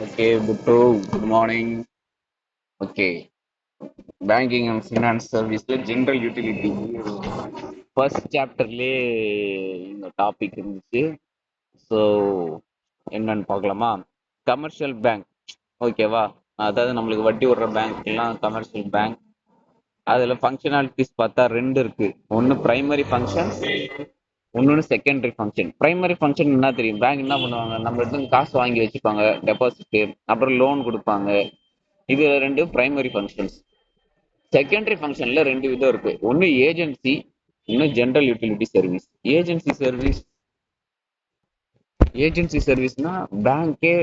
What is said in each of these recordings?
Okay, புட்டு, good morning. Okay, banking and finance சர்வீஸ்ல general utility first சாப்டர்லேயே இந்த டாபிக் இருந்துச்சு. ஸோ என்னன்னு பார்க்கலாமா? கமர்ஷியல் பேங்க், ஓகேவா? அதாவது நம்மளுக்கு வட்டி விடுற பேங்க்லாம் கமர்ஷியல் பேங்க். அதில் ஃபங்க்ஷனாலிட்டிஸ் பார்த்தா ரெண்டு இருக்கு. ஒன்று பிரைமரி ஃபங்க்ஷன், இன்னொன்று செகண்டரி ஃபங்க்ஷன். பிரைமரி ஃபங்க்ஷன் என்ன தெரியும்? பேங்க் என்ன பண்ணுவாங்க? நம்ம இடத்துல காசு வாங்கி வச்சுப்பாங்க, டெபாசிட், அப்புறம் லோன் கொடுப்பாங்க. இது ரெண்டு பிரைமரி ஃபங்க்ஷன்ஸ். செகண்டரி ஃபங்க்ஷன்ல ரெண்டு விதம் இருக்கு. ஒன்னு ஏஜென்சி, இன்னும் general utility service. Agency service, agency சர்வீஸ்னா பேங்கே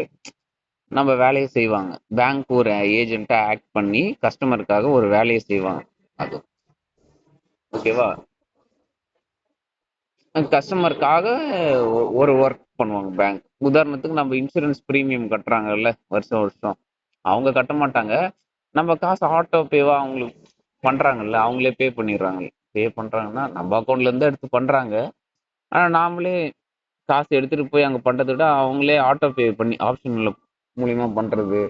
நம்ம வேலையை செய்வாங்க. பேங்க் ஒரு ஏஜென்ட்டா ஆக்ட் பண்ணி கஸ்டமருக்காக ஒரு வேலையை செய்வாங்க. அது ஓகேவா? கஸ்டமருக்காக ஒரு ஒர்க் பண்ணுவாங்க பேங்க். உதாரணத்துக்கு நம்ம இன்சூரன்ஸ் பிரீமியம் கட்டுறாங்கல்ல வருஷம் வருஷம், அவங்க கட்ட மாட்டாங்க. நம்ம காசு ஆட்டோ பேவா அவங்களுக்கு பண்றாங்கல்ல, அவங்களே பே பண்ணிடுறாங்க. பே பண்றாங்கன்னா நம்ம அக்கௌண்ட்ல இருந்து எடுத்து பண்றாங்க. ஆனா நாமளே காசு எடுத்துட்டு போய் அங்க பண்றதை விட அவங்களே ஆட்டோ பே பண்ணி ஆப்ஷன்ல மூலியமா பண்றது.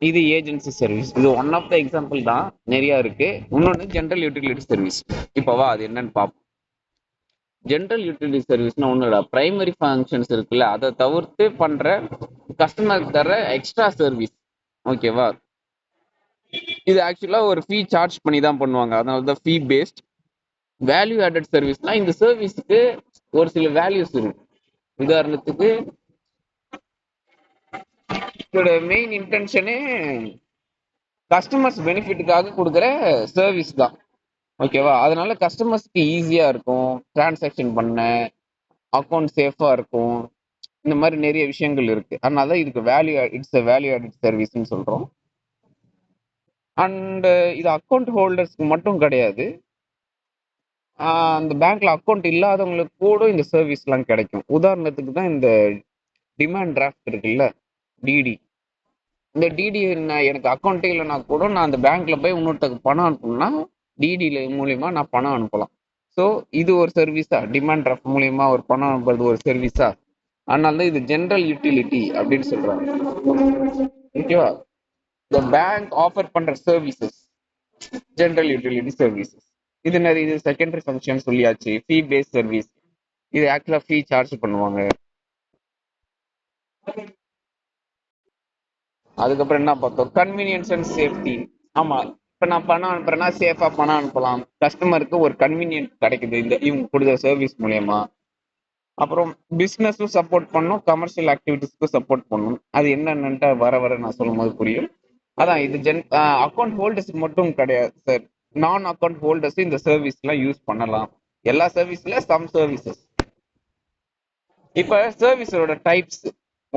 இது ஏஜென்சி சர்வீஸ். இது ஒன் ஆஃப் த எக்ஸாம்பிள் தான், நிறைய இருக்கு. இன்னொன்று ஜென்ரல் யூட்டிலிட்டி சர்வீஸ். இப்போவா அது என்னன்னு பார்ப்போம். ஜென்ரல் யூட்டிலிட்டி சர்வீஸ்னா ஒன்றுடா, பிரைமரி ஃபங்க்ஷன்ஸ் இருக்குல்ல, அதை தவிர்த்து பண்ற கஸ்டமருக்கு தர எக்ஸ்ட்ரா சர்வீஸ். ஓகேவா? இது ஆக்சுவலா ஒரு ஃபீ சார்ஜ் பண்ணி தான் பண்ணுவாங்க, அதனால தான் ஃபீ பேஸ்ட். வேல்யூ ஆடட் சர்வீஸ்னா இந்த சர்வீஸ்க்கு ஒரு சில வேல்யூஸ் இருக்கு. உதாரணத்துக்கு இதோட மெயின் இன்டென்ஷனே கஸ்டமர்ஸ் பெனிஃபிட்டுக்காக கொடுக்குற சர்வீஸ் தான். ஓகேவா? அதனால கஸ்டமர்ஸ்க்கு ஈஸியா இருக்கும் டிரான்சாக்ஷன் பண்ண, அக்கௌண்ட் சேஃபா இருக்கும். இந்த மாதிரி நிறைய விஷயங்கள் இருக்கு. அதனால தான் இதுக்கு இட்ஸ் வேல்யூ ஆடட் சர்வீஸ்ன்னு சொல்றோம். அண்ட் இது அக்கௌண்ட் ஹோல்டர்ஸ்க்கு மட்டும் கிடையாது. அந்த பேங்க்ல அக்கௌண்ட் இல்லாதவங்களுக்கு கூட இந்த சர்வீஸ்லாம் கிடைக்கும். உதாரணத்துக்கு தான் இந்த டிமாண்ட் டிராஃப்ட் இருக்குல்ல, டிடி. இந்த டிடி எனக்கு அக்கௌண்ட்டே இல்லைனா கூட நான் அந்த பேங்க்ல போய் இன்னொருத்தருக்கு பணம் அனுப்பணும்னா டிடி மூலியமா நான் பணம் அனுப்பலாம். ஸோ இது ஒரு சர்வீஸா? டிமாண்ட் டிராஃப்ட் மூலியமா ஒரு பணம் அனுப்புறது ஒரு சர்வீஸா? அதனால தான் இது ஜென்ரல் யூட்டிலிட்டி அப்படின்னு சொல்றாங்க. ஓகேவா? இந்த பேங்க் ஆஃபர் பண்ற சர்வீசஸ் ஜென்ரல் யூட்டிலிட்டி சர்வீசஸ். இது நிறைய, இது செகண்டரி ஃபங்க்ஷன் சொல்லியாச்சு. ஃபீ பேஸ் சர்வீஸ், இது ஆக்சுவலா ஃபீ சார்ஜ் பண்ணுவாங்க. அதுக்கப்புறம் என்ன பார்த்தோம்? Convenience and safety. ஆமா, இப்ப நான் பணம் அனுப்புறேன்னா சேஃபா பணம் அனுப்பலாம். கஸ்டமருக்கு ஒரு கன்வீனியன்ஸ் கிடைக்குது இந்த இவங்க கொடுக்குற சர்வீஸ் மூலியமா. அப்புறம் பிசினஸும் சப்போர்ட் பண்ணும், கமர்ஷியல் ஆக்டிவிட்டிஸ்க்கும் சப்போர்ட் பண்ணும். அது என்னென்னு வர வர நான் சொல்லும் போது புரியும். அதான் இது அக்கௌண்ட் ஹோல்டர்ஸ் மட்டும் கிடையாது சார். நான் அக்கௌண்ட் ஹோல்டர்ஸ் இந்த சர்வீஸ்லாம் யூஸ் பண்ணலாம். எல்லா சர்வீஸ்ல சம் சர்வீசஸ். இப்ப சர்வீஸோட டைப்ஸ்.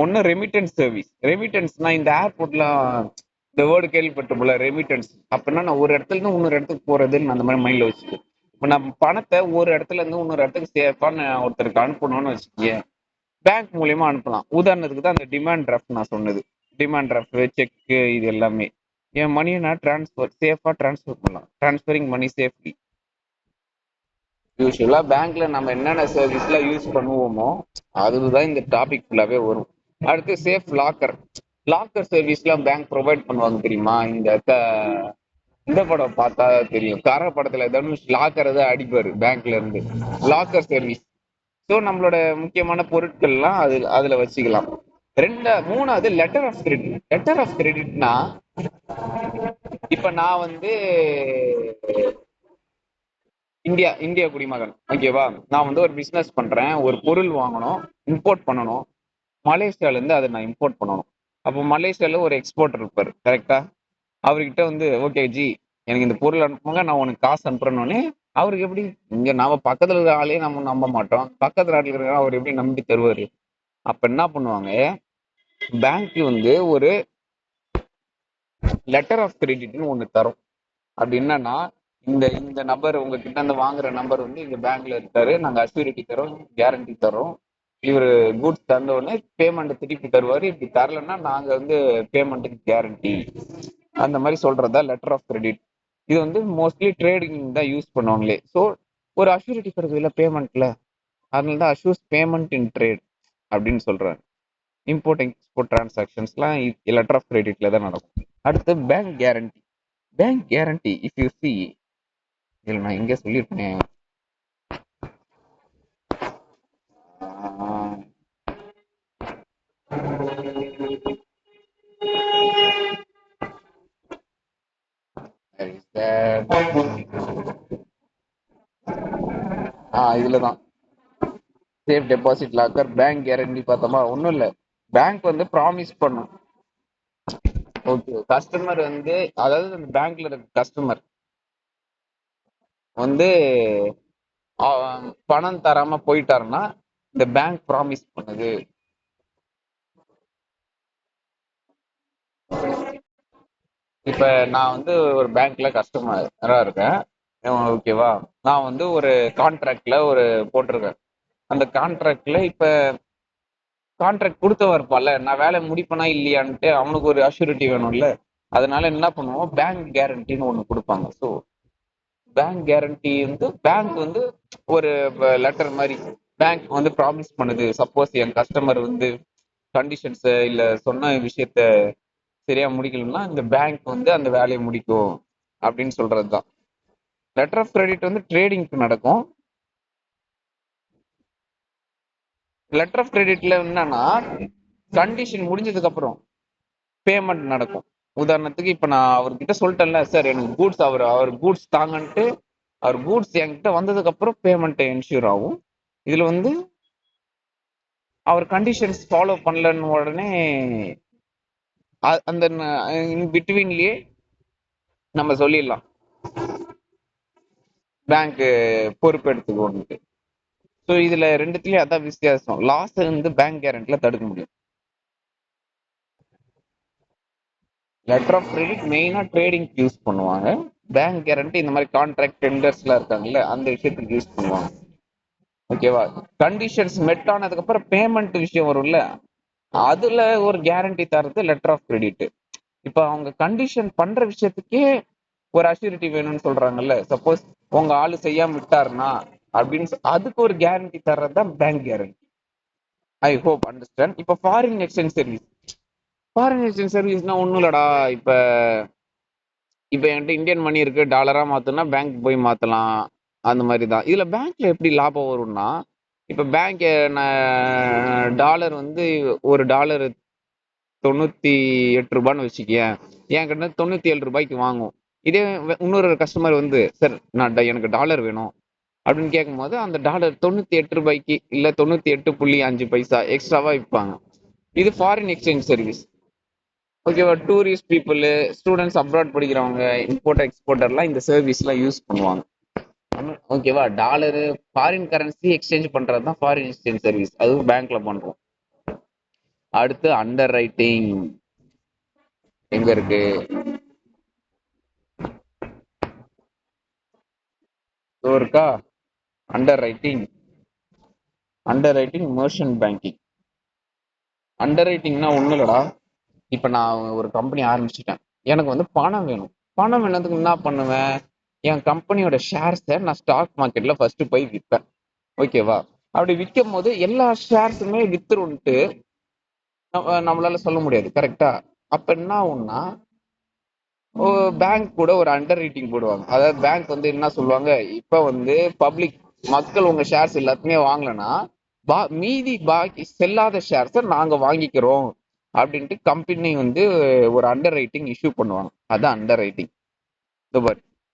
ஒன்னு ரெமிட்டன்ஸ் சர்வீஸ். ரெமிட்டன்ஸ்னா இந்த ஏர்போர்ட்லாம் இந்த வேர்டு கேள்விப்பட்ட போல, ரெமிட்டன்ஸ் அப்படின்னா நான் ஒரு இடத்துல இருந்து இன்னொரு இடத்துக்கு போறதுன்னு அந்த மாதிரி மைண்ட்ல வச்சுக்கோ. இப்ப நம்ம பணத்தை ஒரு இடத்துல இருந்து இன்னொரு இடத்துக்கு சேஃபா ஒருத்தருக்கு அனுப்பணும்னு வச்சுக்கேன், பேங்க் மூலியமா அனுப்பலாம். உதாரணத்துக்கு தான் அந்த டிமாண்ட் டிராஃப்ட் நான் சொன்னது. டிமாண்ட் டிராஃப்ட், செக், இது எல்லாமே என் மணியை நான் சேஃபா டிரான்ஸ்ஃபர் பண்ணலாம். டிரான்ஸ்ஃபரிங் மணி சேஃப்லி. யூஸ்வலா பேங்க்ல நம்ம என்னென்ன சர்வீஸ்லாம் யூஸ் பண்ணுவோமோ அதுதான் இந்த டாபிக் ஃபுல்லாவே வரும். அடுத்து சேஃப் லாக்கர். லாக்கர் சர்வீஸ்லாம் பேங்க் ப்ரொவைட் பண்ணுவாங்க தெரியுமா? இந்த படம் பார்த்தா தெரியும், கார படத்துல தனுஷ் லாக்கர் தான் அடிப்பாரு பேங்க்ல இருந்து. Locker service. ஸோ நம்மளோட முக்கியமான பொருட்கள்லாம் அதுல வச்சுக்கலாம். மூணாவது letter of credit. Letter of கிரெடிட்னா இப்ப நான் வந்து இந்தியா குடிமகன், ஓகேவா? நான் வந்து ஒரு பிசினஸ் பண்றேன், ஒரு பொருள் வாங்கணும், இம்போர்ட் பண்ணணும். மலேசியால இருந்து அதை நான் இம்போர்ட் பண்ணணும். அப்போ மலேசியால ஒரு எக்ஸ்போர்ட்டர் இருப்பாரு, கரெக்டா? அவர்கிட்ட வந்து ஓகே ஜி, எனக்கு இந்த பொருள் அனுப்புங்க, நான் உனக்கு காசு அனுப்புறேன்னு. அவருக்கு எப்படி? இங்க நாம பக்கத்துல இருக்கிற ஆளே நம்ம நம்ப மாட்டோம், பக்கத்துல நாட்டில் இருக்கிற அவர் எப்படி நம்பி தருவாரு? அப்ப என்ன பண்ணுவாங்க, பேங்க் வந்து ஒரு லெட்டர் ஆஃப் கிரெடிட்னு ஒண்ணு தரும். அப்படி என்னன்னா, இந்த இந்த நபர் உங்ககிட்ட இருந்து வாங்குற நபர் வந்து எங்க பேங்க்ல இருக்காரு, நாங்க அஷ்யூரிட்டி தரோம், கேரண்டி தரோம். இவர் கூட்ஸ் தந்த உடனே பேமெண்ட் திருப்பி தருவாரு. இப்படி தரலன்னா நாங்க வந்து பேமெண்ட்டுக்கு கேரண்டி. அந்த மாதிரி சொல்றதா லெட்டர் ஆஃப் கிரெடிட். இது வந்து மோஸ்ட்லி ட்ரேடிங் தான் யூஸ் பண்ணுவாங்களே. ஸோ ஒரு அஷ்யூரிட்டி தருது இல்லை பேமெண்ட்ல, அதனால தான் அஷ்யூஸ் பேமெண்ட் இன் ட்ரேட் அப்படின்னு சொல்றாங்க. இம்போர்ட் எக்ஸ்போர்ட் டிரான்சாக்ஷன்ஸ்லாம் லெட்டர் ஆஃப் கிரெடிட்ல தான் நடக்கும். அடுத்து bank guarantee. Bank guarantee if you see, இதில் நான் எங்கே சொல்லியிருப்பேன். இதுலதான் safe deposit locker bank guarantee பார்த்தோமா, ஒன்றும் இல்லை. பேங்க் வந்து ப்ராமிஸ் பண்ணும். ஓகே, கஸ்டமர் வந்து, அதாவது அந்த பேங்க்ல இருக்க கஸ்டமர் வந்து பணம் தராம போயிட்டாருன்னா இந்த பேங்க் ப்ராமிஸ் பண்ணுது. இப்ப நான் வந்து ஒரு பேங்க்ல கஸ்டமரா இருக்கேன், ஓகேவா. நான் வந்து ஒரு கான்ட்ராக்ட்ல ஒரு போட்டிருக்கேன். அந்த கான்ட்ராக்ட்ல இப்ப கான்ட்ராக்ட் கொடுத்தவன் இருப்பான்ல, நான் வேலை முடிப்பேனா இல்லையான்ட்டு அவனுக்கு ஒரு அஷூரிட்டி வேணும்ல. அதனால என்ன பண்ணுவோம், பேங்க் கேரண்டின்னு ஒண்ணு கொடுப்பாங்க. ஸோ பேங்க் கேரண்டி வந்து பேங்க் வந்து ஒரு லெட்டர் மாதிரி பேங்க் வந்து ப்ராமிஸ் பண்ணுது. சப்போஸ் என் கஸ்டமர் வந்து கண்டிஷன்ஸ் இல்ல சொன்ன விஷயத்த சரியா முடிக்கலன்னா இந்த பேங்க் வந்து அந்த வேலையை முடிக்கும் அப்படின்னு சொல்றதுதான். லெட்டர் ஆஃப் கிரெடிட் வந்து ட்ரேடிங்க்கு நடக்கும். லெட்டர் ஆஃப் கிரெடிட்ல என்னன்னா கண்டிஷன் முடிஞ்சதுக்கு அப்புறம் பேமெண்ட் நடக்கும். உதாரணத்துக்கு இப்ப நான் அவர்கிட்ட சொல்லிட்டேன்ல, சார் எனக்கு கூட்ஸ் அவர் கூட்ஸ் தாங்கன்ட்டு, அவர் கூட்ஸ் என்கிட்ட வந்ததுக்கு அப்புறம் பேமெண்ட் என்ஷூர் ஆகும். இதுல வந்து அவர் கண்டிஷன்ஸ் ஃபாலோ பண்ணலன்னு உடனே அந்த இன் பிட்வீன்லயே நம்ம சொல்லிடலாம் பேங்க் பொறுப்பெடுத்துக்கோன்ட்டு. ஸோ இதுல ரெண்டுத்துலயும் அதான் வித்தியாசம். லாஸ் வந்து பேங்க் கேரண்டில தடுக்க முடியும். லெட்டர் ஆஃப் கிரெடிட் மெயினா ட்ரேடிங் யூஸ் பண்ணுவாங்க. பேங்க் கேரண்டி இந்த மாதிரி கான்ட்ராக்ட் டெண்டர்ஸ்லாம் இருக்காங்கல்ல, அந்த விஷயத்துக்கு யூஸ் பண்ணுவாங்க. ஓகேவா. கண்டிஷன்ஸ் மெட் ஆனதுக்கு அப்புறம் பேமெண்ட் விஷயம் வரும்ல, அதுல ஒரு கேரண்டி தரது லெட்டர் ஆஃப் கிரெடிட். இப்ப அவங்க கண்டிஷன் பண்ற விஷயத்துக்கே ஒரு அஷ்யூரிட்டி வேணும்னு சொல்றாங்கல்ல, சப்போஸ் உங்க ஆளு செய்யாம விட்டாருன்னா அப்படின்னு அதுக்கு ஒரு கேரண்டி தர்றது தான் bank guarantee. I hope understand. இப்ப foreign exchange service. Foreign exchange சர்வீஸ்னா ஒண்ணும் இல்லடா. இப்ப இப்ப என்கிட்ட இந்தியன் மணி இருக்கு, டாலரா மாத்தணும்னா பேங்க் போய் மாத்தலாம். அந்த மாதிரி தான். இதுல பேங்க்ல எப்படி லாபம் வரும்னா, இப்ப பேங்க் டாலர் வந்து ஒரு டாலர் 98 ரூபான்னு வச்சுக்கேன், என்கிட்ட 97 ரூபாய்க்கு வாங்கும். இதே இன்னொரு கஸ்டமர் வந்து, சார் நான் எனக்கு டாலர் வேணும் அப்படின்னு கேட்கும்போது அந்த டாலர் 98 ரூபாய்க்கு இல்ல 98.5 பைசா எக்ஸ்ட்ராவா விற்பாங்க. இது ஃபாரின் எக்ஸ்சேஞ்ச் சர்வீஸ். ஓகேவா. டூரிஸ்ட் பீப்புள், ஸ்டூடெண்ட்ஸ் அப்ராட் படிக்கிறவங்க, இம்போர்ட் எக்ஸ்போர்ட்டர்லாம் இந்த சர்வீஸ்லாம் யூஸ் பண்ணுவாங்க. ஓகேவா. டாலரு ஃபாரின் கரன்சி எக்ஸ்சேஞ்ச் பண்றது தான் ஃபாரின் எக்ஸ்சேஞ்ச் சர்வீஸ், அதுவும் பேங்க்ல பண்றோம். அடுத்து அண்டர் ரைட்டிங் எங்க இருக்கு, இருக்கா. Underwriting, underwriting merchant banking. அண்டர் ரைட்டிங்னா ஒண்ணும் இல்லடா. இப்ப நான் ஒரு கம்பெனி ஆரம்பிச்சுட்டேன், எனக்கு வந்து பணம் வேணும். பணம் வேணுறதுக்கு என்ன பண்ணுவேன், என் கம்பெனியோட ஷேர்ஸை நான் ஸ்டாக் மார்க்கெட்ல ஃபர்ஸ்ட் போய் விற்பேன். ஓகேவா. அப்படி விற்கும் போது எல்லா ஷேர்ஸுமே வித்துருன்ட்டு நம்மளால சொல்ல முடியாது, கரெக்டா. அப்ப என்ன ஆகும்னா பேங்க் கூட ஒரு அண்டர் ரைட்டிங் போடுவாங்க. அதாவது பேங்க் வந்து என்ன சொல்லுவாங்க, இப்ப வந்து பப்ளிக் மக்கள் உங்க ஷேர்ஸ் எல்லாத்தையுமே வாங்கலன்னா மீதி பாக்கி செல்லாத ஷேர்ஸை நாங்க வாங்கிக்கிறோம் அப்படின்ட்டு கம்பெனி வந்து ஒரு அண்டர் ரைட்டிங் இஷ்யூ பண்ணுவாங்க. அதான் அண்டர் ரைட்டிங்.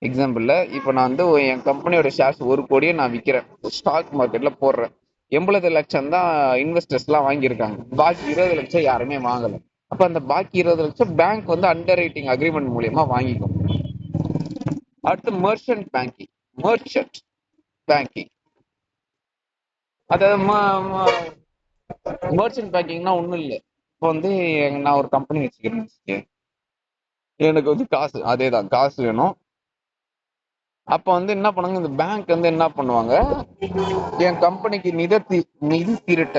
எக்ஸாம்பிள்ல இப்ப நான் வந்து என் கம்பெனியோட ஷேர்ஸ் 1 கோடியை நான் விற்கிறேன், ஸ்டாக் மார்க்கெட்ல போடுறேன். 80 லட்சம் தான் இன்வெஸ்டர்ஸ் எல்லாம் வாங்கியிருக்காங்க, பாக்கி 20 லட்சம் யாருமே வாங்கல. அப்ப அந்த பாக்கி 20 லட்சம் பேங்க் வந்து அண்டர் ரைட்டிங் அக்ரிமெண்ட் மூலியமா வாங்கிக்கும். அடுத்து மெர்ச்சன்ட் பேங்கிங். மெர்ச்சன்ட் பேங்கிங் அதாவது மெர்ச்சன்ட் பேங்கிங்னா ஒண்ணும் இல்லை. இப்போ வந்து நான் ஒரு கம்பெனி வச்சுக்கிறேன், எனக்கு வந்து காசு, அதேதான் காசு வேணும். அப்ப வந்து என்ன பண்ணுங்க, இந்த பேங்க் வந்து என்ன பண்ணுவாங்க, என் கம்பெனிக்கு நிதி திரட்ட,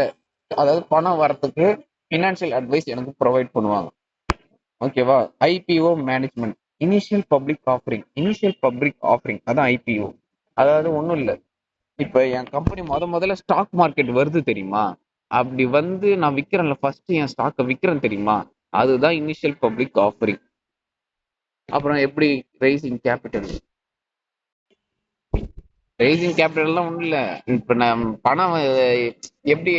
அதாவது பணம் வரத்துக்கு பினான்சியல் அட்வைஸ் எனக்கு ப்ரொவைட் பண்ணுவாங்க. ஓகேவா. IPO management, initial public offering. Initial public offering அதான் ஐபிஓ. அதாவது ஒண்ணும் இல்லை, இப்ப என் கம்பெனி முதல்ல ஸ்டாக் மார்க்கெட் வருது தெரியுமா, 20 லட்சம் இன்வெஸ்டர்ஸ் வாங்கியிருக்காங்க, 20 லட்சம் யாருமே வாங்கல. அப்ப அந்த பாக்கி 20 லட்சம் பேங்க் வந்து அண்டர் ரைட்டிங் அக்ரிமெண்ட் மூலியமா வாங்கிக்கும். அடுத்து மெர்ச்சன்ட் பேங்கிங். மெர்ச்சன்ட் பேங்கிங்னா ஒண்ணும் இல்லை, இப்போ வந்து அப்படி வந்து நான் விற்கிறேன்ல, ஃபர்ஸ்ட் என் ஸ்டாக்கை விற்கிறேன் தெரியுமா, அதுதான் இனிஷியல் பப்ளிக் ஆஃபரிங். அப்புறம் எப்படி ரைசிங் கேபிட்டல், ரைசிங் கேபிட்டல்லாம் ஒன்றும் இல்லை. இப்போ நான் பணம் எப்படி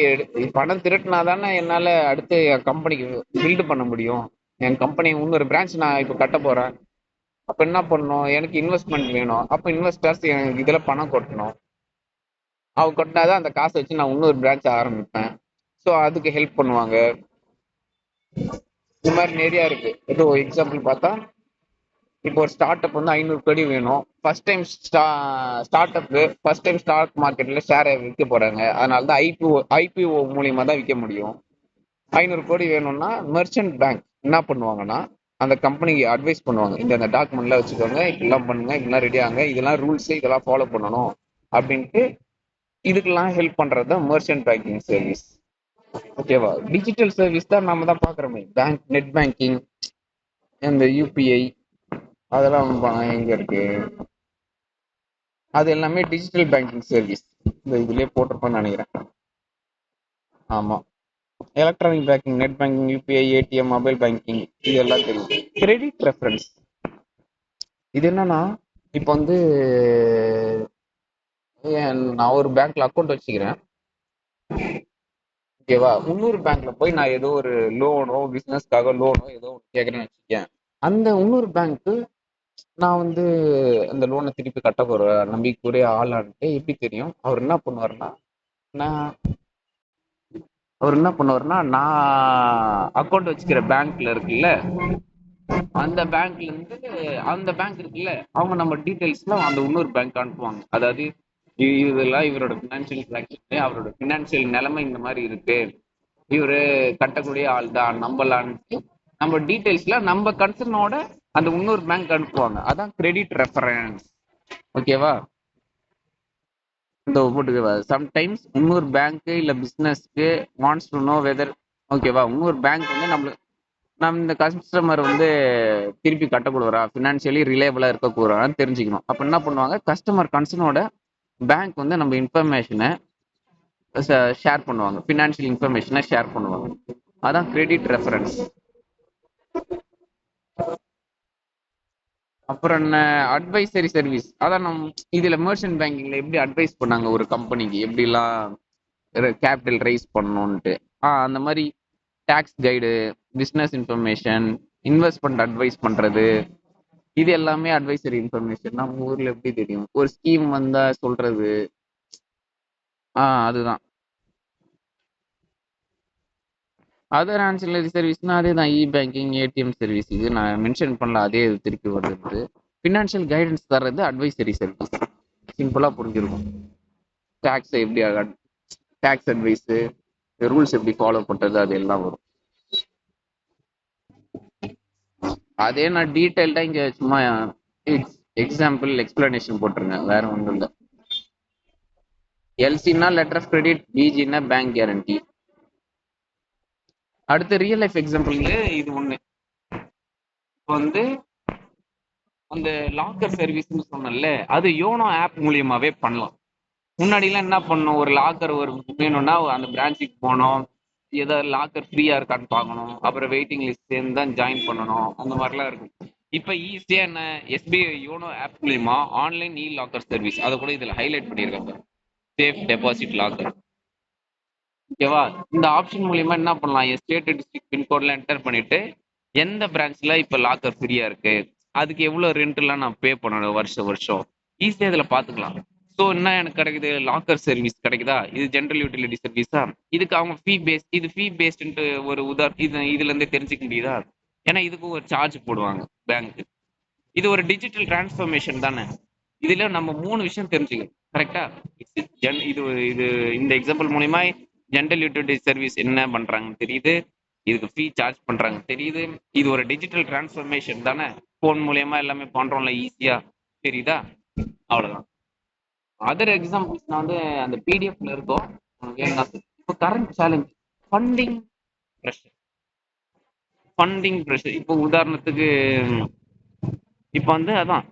பணம் திரட்டினா தானே என்னால் அடுத்து என் கம்பெனிக்கு பில்டு பண்ண முடியும். என் கம்பெனி இன்னொரு பிரான்ச் நான் இப்போ கட்ட போகிறேன். அப்போ என்ன பண்ணணும், எனக்கு இன்வெஸ்ட்மெண்ட் வேணும். அப்போ இன்வெஸ்டர்ஸ் எனக்கு இதில் பணம் கொட்டணும். அவங்க கொட்டினாதான் அந்த காசை வச்சு நான் இன்னொரு பிரான்ச் ஆரம்பிப்பேன். ஸோ அதுக்கு ஹெல்ப் பண்ணுவாங்க. இது மாதிரி நிறையா இருக்கு. ஏதோ எக்ஸாம்பிள் பார்த்தா, இப்போ ஒரு ஸ்டார்ட் அப் வந்து 500 கோடி வேணும். First time startup first time stock மார்க்கெட்ல ஷேரை விற்க போறாங்க. அதனால தான் ஐபிஓ மூலியமா தான் விற்க முடியும். 500 கோடி வேணும்னா மெர்ச்சன்ட் பேங்க் என்ன பண்ணுவாங்கன்னா, அந்த கம்பெனிக்கு அட்வைஸ் பண்ணுவாங்க. இந்த டாக்குமெண்ட்லாம் வச்சுக்கோங்க, இப்படிலாம் பண்ணுங்க, இப்படிலாம் ரெடி ஆகுங்க, இதெல்லாம் ரூல்ஸ், இதெல்லாம் ஃபாலோ பண்ணணும் அப்படின்ட்டு இதுக்கெல்லாம் ஹெல்ப் பண்றது தான் மெர்ச்சன்ட் பேங்கிங் சர்வீஸ். ஓகேவா? டிஜிட்டல் சர்வீஸ் தான் நாம தான் பாக்குறோமே, பேங்க், நெட் பேங்கிங், இந்த யூபிஐ, அதெல்லாம் எங்க இருக்கு, அது எல்லாமே டிஜிட்டல் பேங்கிங் சர்வீஸ். இந்த இதுலயே போட்டிருப்பேன்னு நினைக்கிறேன். ஆமா, electronic banking, net banking, UPI, ATM, mobile banking, இது எல்லாம் தெரியும். கிரெடிட் ரெஃபரன்ஸ், இது என்னன்னா, இப்போ வந்து நான் ஒரு பேங்க்ல அக்கௌண்ட் வச்சுக்கிறேன். ஓகேவா? இன்னொரு பேங்க்ல போய் நான் ஏதோ ஒரு லோனோ, பிசினஸ்க்காக லோனோ ஏதோ கேட்கறேன்னு வச்சுக்கேன். அந்த இன்னொரு பேங்க்கு நான் வந்து அந்த லோனை திருப்பி கட்ட போற நம்பிக்கைக்குரிய ஆளான்ட்டு எப்படி தெரியும்? நான் அவர் என்ன பண்ணுவாருன்னா, நான் அக்கௌண்ட் வச்சுக்கிற பேங்க்ல இருக்குல்ல, அந்த பேங்க்ல இருந்து அந்த பேங்க் இருக்குல்ல, அவங்க நம்ம டீடைல்ஸ்லாம் அந்த இன்னொரு பேங்க் அனுப்புவாங்க. அதாவது இதெல்லாம் இவரோட பினான்சியல் டிரான்சாக்ஷன், அவரோட பினான்சியல் நிலைமை இந்த மாதிரி இருக்கு, இவரு கட்டக்கூடிய ஆள் தான், நம்பலான்ட்டு நம்ம டீடைல்ஸ்ல நம்ம கன்சர்னோட அந்த இன்னொரு பேங்க் அனுப்புவாங்க. அதான் கிரெடிட் ரெஃபரன்ஸ். ஓகேவா? இந்த போட்டுக்கவா, சம்டைம்ஸ் இன்னொரு பேங்க்கு இல்லை பிஸ்னஸ்க்கு வாண்ட்ஸ் டு நோ வெதர், ஓகேவா, இன்னொரு பேங்க் வந்து நம்ம இந்த கஸ்டமர் வந்து திருப்பி கட்டக்கூடாதா, ஃபினான்ஷியலி ரிலேபிளாக இருக்கக்கூடாதான்னு தெரிஞ்சுக்கணும். அப்போ என்ன பண்ணுவாங்க, கஸ்டமர் கன்சர்னோட பேங்க் வந்து நம்ம இன்ஃபர்மேஷனை ஷேர் பண்ணுவாங்க, ஃபினான்ஷியல் இன்ஃபர்மேஷனை ஷேர் பண்ணுவாங்க. அதான் கிரெடிட் ரெஃபரன்ஸ். அப்புறம் என்ன, அட்வைசரி சர்வீஸ். அதான் இதுல மெர்ச்சன்ட் பேங்கிங்ல எப்படி அட்வைஸ் பண்ணாங்க ஒரு கம்பெனிக்கு, எப்படிலாம் கேபிட்டல் ரைஸ் பண்ணணும்ட்டு. அந்த மாதிரி tax guide, business information, investment advice பண்றது, இது எல்லாமே அட்வைசரி இன்ஃபர்மேஷன். நம்ம ஊர்ல எப்படி தெரியும், ஒரு ஸ்கீம் வந்தா சொல்றது. அதுதான். அதர் ஆன்சிலரி சர்வீஸ்னா அதே தான், இ பேங்கிங், ஏடிஎம் சர்வீஸ். இது நான் மென்ஷன் பண்ணல, அதே இது திருப்பி வருது. ஃபினான்ஷியல் கைடன்ஸ் தர்றது அட்வைசரி சர்வீஸ். சிம்பிளா புரிஞ்சிருக்கும். டாக்ஸ் எப்படி, டாக்ஸ் அட்வைஸ், ரூல்ஸ் எப்படி ஃபாலோ பண்றது, அது எல்லாம் வரும். அதே நான் டீட்டெயில்டா இங்க சும்மா எக்ஸாம்பிள் எக்ஸ்பிளனேஷன் போட்டிருங்க, வேற ஒன்றும் இல்லை. எல்சின்னா லெட்டர் ஆஃப் கிரெடிட், பிஜின்னா பேங்க் கேரண்டி. அடுத்து ரியல் லைஃப் எக்ஸாம்பிள் இது ஒண்ணு. இப்போ வந்து அந்த லாக்கர் சர்வீஸ்னு சொன்னல, அது யோனோ ஆப் மூலியமாவே பண்ணலாம். முன்னாடிலாம் என்ன பண்ணணும், ஒரு லாக்கர் ஒரு வேணும்னா அந்த பிரான்ச்சுக்கு போனோம், ஏதாவது லாக்கர் ஃப்ரீயா இருக்கான்னு பார்க்கணும், அப்புறம் வெயிட்டிங் லிஸ்ட் சேர்ந்து தான் ஜாயின் பண்ணணும், அந்த மாதிரிலாம் இருக்கும். இப்போ ஈஸியா என்ன, எஸ்பிஐ யோனோ ஆப் மூலியமா ஆன்லைன் இ லாக்கர் சர்வீஸ், அதை கூட இதுல ஹைலைட் பண்ணியிருக்காங்க, சேஃப் டெபாசிட் லாக்கர். ஓகேவா? இந்த ஆப்ஷன் மூலியமா என்ன பண்ணலாம், ஸ்டேட், டிஸ்ட்ரிக்ட், பின்கோட்ல என்டர் பண்ணிட்டு எந்த பிரான்ச்ல இப்ப லாக்கர் ஃப்ரீயா இருக்கு, அதுக்கு எவ்வளவு ரெண்ட் எல்லாம் நான் பே பண்ணணும் வருஷம் வருஷம், ஈஸியா இதுல பாத்துக்கலாம். ஸோ என்ன எனக்கு கிடைக்குது, லாக்கர் சர்வீஸ் கிடைக்குதா, இது ஜென்ரல் யூட்டிலிட்டி சர்வீஸா, இதுக்கு அவங்க ஃபீ பேஸ், இது ஃபீ பேஸ்டு ஒரு இதுல இருந்தே தெரிஞ்சுக்க முடியுதா, ஏன்னா இதுக்கு ஒரு சார்ஜ் போடுவாங்க பேங்க். இது ஒரு டிஜிட்டல் டிரான்ஸ்ஃபர்மேஷன் தானே. இதுல நம்ம 3 விஷயம் தெரிஞ்சுக்கணும், கரெக்டா? இது இது இந்த எக்ஸாம்பிள் மூலியமா ஜென்ரல் யூட்டிலிட்டி சர்வீஸ் என்ன பண்றாங்கன்னு தெரியுது, இதுக்கு ஃபீ சார்ஜ் பண்றாங்க தெரியுது, இது ஒரு டிஜிட்டல் டிரான்ஸ்ஃபர்மேஷன் தானே, போன் மூலியமா எல்லாமே பண்றோம்ல ஈஸியா, தெரியுதா? அவ்வளவுதான். அதர் எக்ஸாம்பிள்ஸ் நான் வந்து அந்த பிடிஎஃப்ல இருக்கும். இப்போ கரண்ட் சேலஞ்ச், ஃபண்டிங் ப்ரெஷர். இப்போ உதாரணத்துக்கு, இப்போ வந்து அதான்